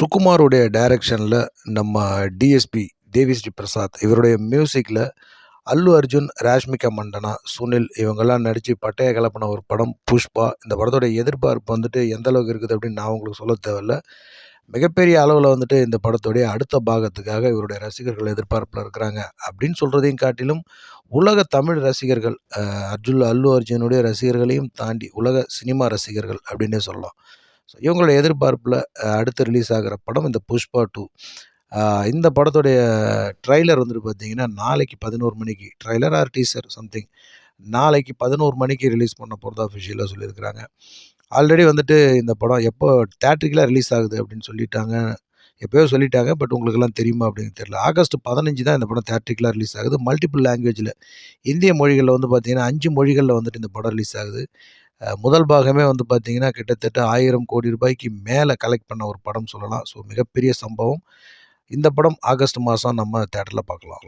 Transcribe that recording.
சுகுமாருடைய டைரக்ஷனில் நம்ம டிஎஸ்பி தேவிஸ்ரீ பிரசாத் இவருடைய மியூசிக்கில் அல்லு அர்ஜுன், ராஷ்மிகா மண்டனா, சுனில் இவங்கெல்லாம் நடித்து பட்டைய கிளப்பின ஒரு படம் புஷ்பா. இந்த படத்தோடைய எதிர்பார்ப்பு எந்த அளவுக்கு இருக்குது அப்படின்னு நான் உங்களுக்கு சொல்ல தேவையில்ல. மிகப்பெரிய அளவில் இந்த படத்துடைய அடுத்த பாகத்துக்காக இவருடைய ரசிகர்கள் எதிர்பார்ப்பில் இருக்கிறாங்க அப்படின்னு சொல்கிறதையும் காட்டிலும் உலக தமிழ் ரசிகர்கள், அல்லு அர்ஜுனுடைய ரசிகர்களையும் தாண்டி உலக சினிமா ரசிகர்கள் அப்படின்னே சொல்லலாம். ஸோ இவங்களுடைய எதிர்பார்ப்பில் அடுத்து ரிலீஸ் ஆகிற படம் இந்த புஷ்பா 2. இந்த படத்துடைய ட்ரைலர் பார்த்தீங்கன்னா நாளைக்கு 11 மணிக்கு ட்ரைலர் ஆர் டீசர் சம்திங் நாளைக்கு 11 மணிக்கு ரிலீஸ் பண்ண போகிறதா அஃபிஷியலாக சொல்லியிருக்கிறாங்க. ஆல்ரெடி இந்த படம் எப்போ தேட்ரிக்கலாக ரிலீஸ் ஆகுது அப்படின்னு சொல்லிட்டாங்க. எப்போயோ சொல்லிட்டாங்க. பட் உங்களுக்கெல்லாம் தெரியுமா அப்படின்னு தெரியல. ஆகஸ்ட் 15 தான் இந்த படம் தேட்ரிக்கலாக ரிலீஸ் ஆகுது. மல்டிபிள் லாங்குவேஜில் இந்திய மொழிகளில் பார்த்தீங்கன்னா 5 மொழிகளில் இந்த படம் ரிலீஸ் ஆகுது. முதல் பாகமே பார்த்தீங்கன்னா கிட்டத்தட்ட 1000 கோடி ரூபாய்க்கு மேலே கலெக்ட் பண்ண ஒரு படம் சொல்லலாம். ஸோ மிகப்பெரிய சம்பவம். இந்த படம் ஆகஸ்ட் மாதம் நம்ம தேட்டரில் பார்க்கலாம்.